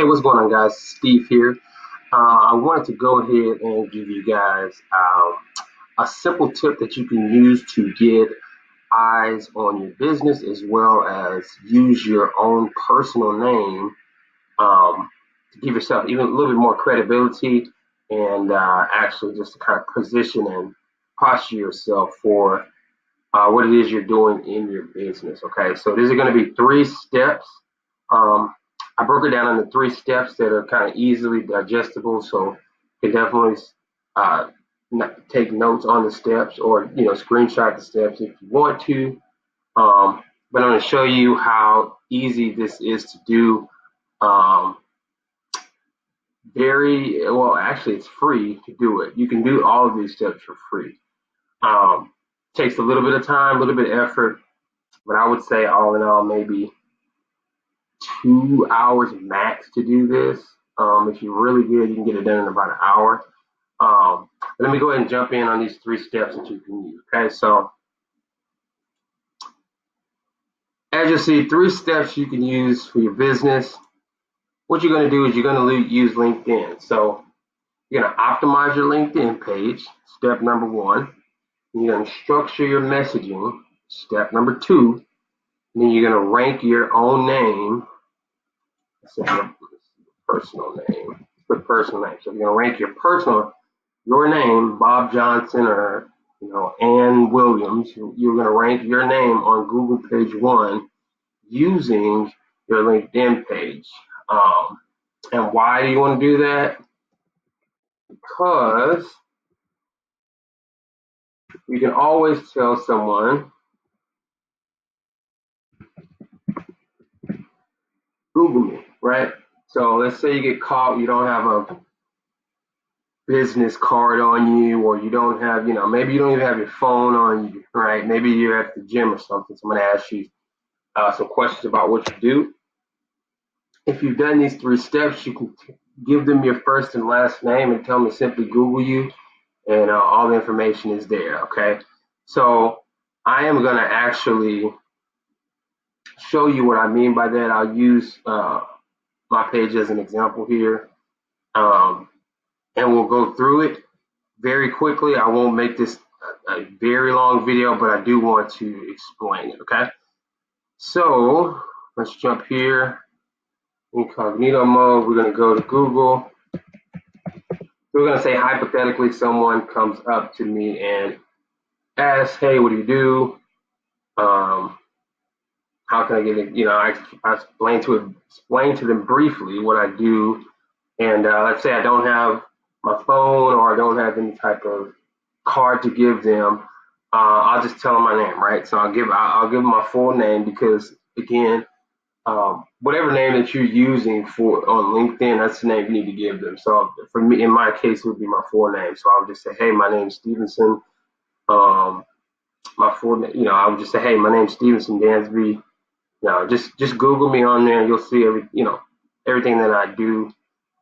Hey, what's going on, guys? Steve here. I wanted to go ahead and give you guys a simple tip that you can use to get eyes on your business as well as use your own personal name to give yourself even a little bit more credibility and actually just to kind of position and posture yourself for what it is you're doing in your business. Okay, so these are going to be 3 steps. Um, I broke it down into 3 steps that are kind of easily digestible, so you can definitely uh, take notes on the steps or screenshot the steps if you want to. But I'm going to show you how easy this is to do. Um, Very well, actually, it's free to do it. You can do all of these steps for free. Takes a little bit of time, a little bit of effort, but I would say all in all, maybe 2 hours max to do this. If you're really good, you can get it done in about an hour. Let me go ahead and jump in on these 3 steps that you can use. Okay, so as you see, 3 steps you can use for your business. What you're going to do is you're going to use LinkedIn. So you're going to optimize your LinkedIn page, step number 1. You're going to structure your messaging, step number 2. And then you're going to rank your own name. Personal name. Put personal name. So you're going to rank your name, Bob Johnson or Ann Williams. You're going to rank your name on Google page 1 using your LinkedIn page. And why do you want to do that? Because you can always tell someone, Google me, right? So let's say you get caught, you don't have a business card on you, or you don't have, maybe you don't even have your phone on you, right? Maybe you're at the gym or something. Someone asks you some questions about what you do. If you've done these 3 steps, you can give them your first and last name and tell them to simply Google you, and all the information is there, okay? So I am going to actually show you what I mean by that. I'll use my page as an example here, and we'll go through it very quickly. I won't make this a very long video, but I do want to explain it, okay? So let's jump here. Incognito mode, we're going to go to Google. We're going to say hypothetically someone comes up to me and asks, hey, what do you do? How can I get it? I explain to them briefly what I do. And let's say I don't have my phone or I don't have any type of card to give them. I'll just tell them my name, right? So I'll give them my full name because, again, whatever name that you're using for on LinkedIn, that's the name you need to give them. So for me, in my case, it would be my full name. So I'll just say, hey, my name's Stevenson. My full name, I would just say, hey, my name's Stevenson Dansby. Just Google me on there, and you'll see everything that I do,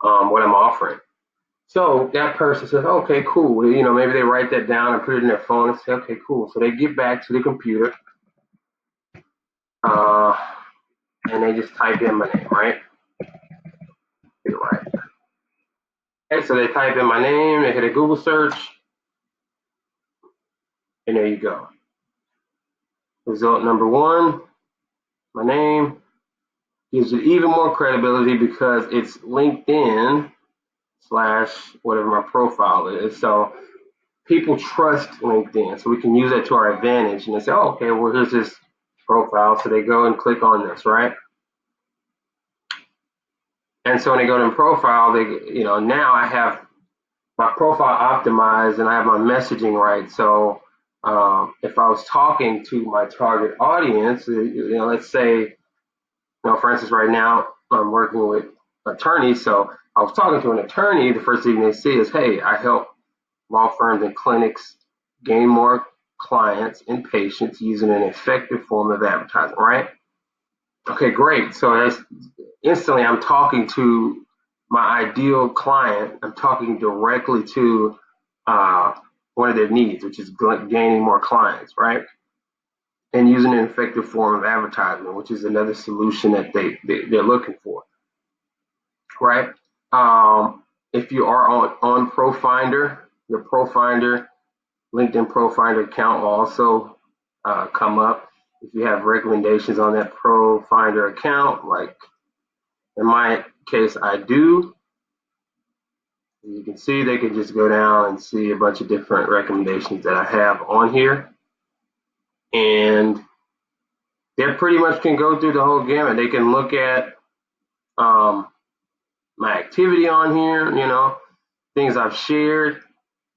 what I'm offering. So that person says, okay, cool. Maybe they write that down and put it in their phone and say, okay, cool. So they get back to the computer, and they just type in my name, right? Get it right. Okay, so they type in my name, they hit a Google search, and there you go. Result number 1, my name, gives it even more credibility because it's LinkedIn / whatever my profile is. So people trust LinkedIn, so we can use that to our advantage. And they say, oh, okay, well, here's this profile. So they go and click on this, right? And so when they go to profile, now I have my profile optimized and I have my messaging right. So if I was talking to my target audience, let's say, for instance, right now I'm working with attorneys. So I was talking to an attorney. The first thing they see is, hey, I help law firms and clinics gain more clients and patients using an effective form of advertising, right? Okay, great. So that's instantly I'm talking to my ideal client. I'm talking directly to one of their needs, which is gaining more clients, right? And using an effective form of advertising, which is another solution that they're looking for. right? If you are on ProFinder, your ProFinder, LinkedIn ProFinder account will also come up. If you have recommendations on that ProFinder account, like in my case, I do. You can see they can just go down and see a bunch of different recommendations that I have on here. And they pretty much can go through the whole gamut. They can look at my activity on here, things I've shared.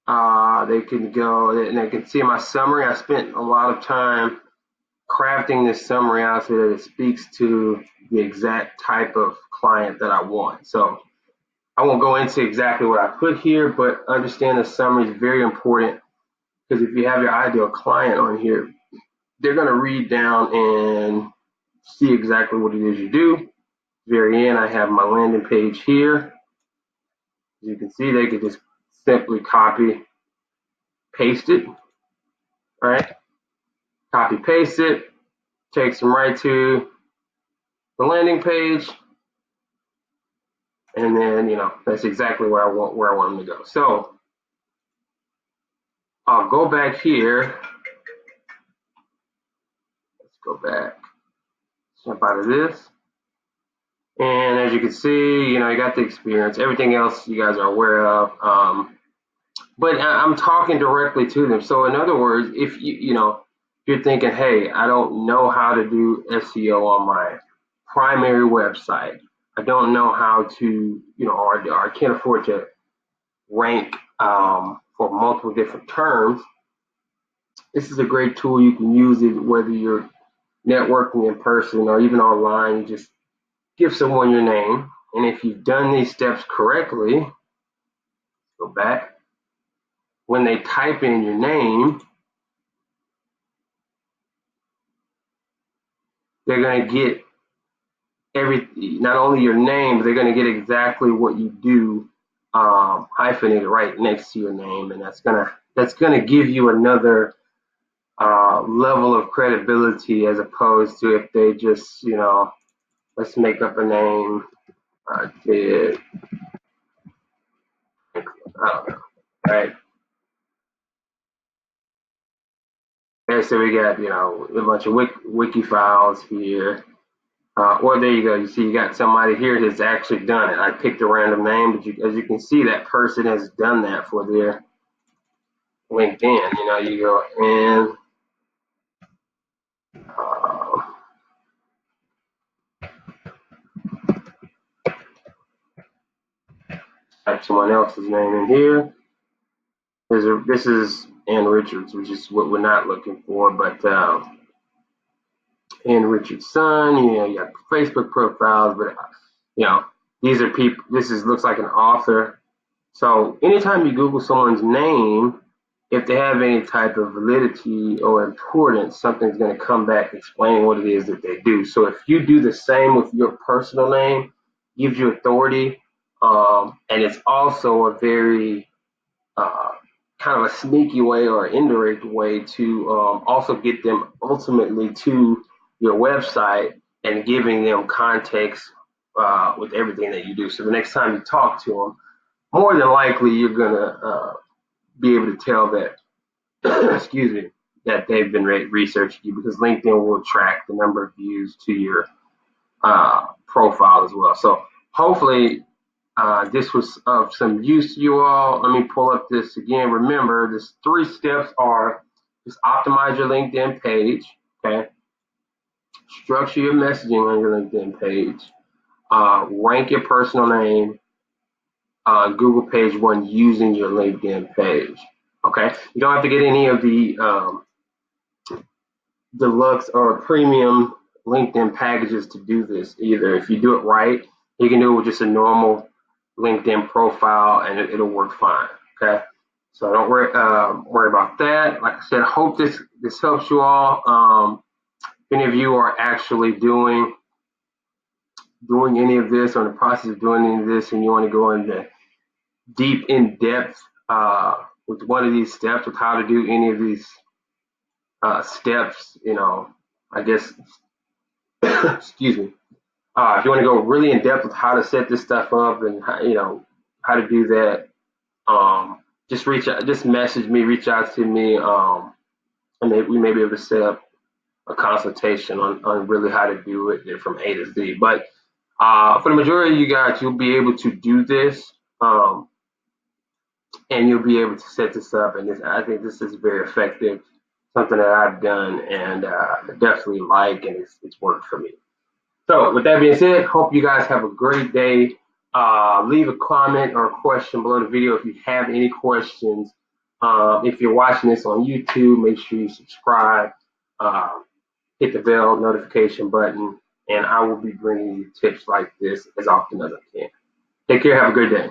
They can go and they can see my summary. I spent a lot of time crafting this summary out so that it speaks to the exact type of client that I want. So I won't go into exactly what I put here, but understand the summary is very important, because if you have your ideal client on here, they're going to read down and see exactly what it is you do. Very end, I have my landing page here. As you can see, they could just simply copy, paste it, right? Copy, paste it, takes them right to the landing page, and then that's exactly where I want them to go. So I'll go back here. Let's go back. Jump out of this. And as you can see, you got the experience. Everything else you guys are aware of. But I'm talking directly to them. So in other words, if you're thinking, hey, I don't know how to do SEO on my primary website. I don't know how to, or I can't afford to rank for multiple different terms. This is a great tool. You can use it whether you're networking in person or even online. You just give someone your name, and if you've done these steps correctly, go back. When they type in your name, they're going to get not only your name, but they're going to get exactly what you do, hyphenated right next to your name, and that's gonna give you another level of credibility, as opposed to if they just let's make up a name. Ted, I don't know, right? Okay, so we got a bunch of wiki files here. Or there you go. You see, you got somebody here that's actually done it. I picked a random name, but as you can see, that person has done that for their LinkedIn. You go and type someone else's name in here. This is Ann Richards, which is what we're not looking for, but Ann Richards' son. You got Facebook profiles, but these are people. Looks like an author. So anytime you Google someone's name, if they have any type of validity or importance, something's going to come back explaining what it is that they do. So if you do the same with your personal name, gives you authority, and it's also a very kind of a sneaky way or indirect way to also get them ultimately to your website and giving them context with everything that you do. So the next time you talk to them, more than likely you're going to be able to tell that, excuse me, that they've been researching you, because LinkedIn will track the number of views to your profile as well. So hopefully this was of some use to you all. Let me pull up this again. Remember, this 3 steps are: just optimize your LinkedIn page, okay? Structure your messaging on your LinkedIn page. Rank your personal name on Google page 1 using your LinkedIn page, okay? You don't have to get any of the deluxe or premium LinkedIn packages to do this either. If you do it right, you can do it with just a normal LinkedIn profile, and it'll work fine. Okay, so don't worry about that. Like I said, I hope this helps you all. If any of you are actually doing any of this, or in the process of doing any of this, and you want to go into deep in depth with one of these steps, with how to do any of these steps, I guess, excuse me, If you want to go really in depth with how to set this stuff up and how to do that, just reach out, just message me, reach out to me, and we may be able to set up a consultation on really how to do it from A to Z. But for the majority of you guys, you'll be able to do this, and you'll be able to set this up. And I think this is very effective, something that I've done and definitely like, and it's worked for me. So, with that being said, hope you guys have a great day. Leave a comment or a question below the video if you have any questions. If you're watching this on YouTube, make sure you subscribe, uh, hit the bell notification button, and I will be bringing you tips like this as often as I can. Take care. Have a great day.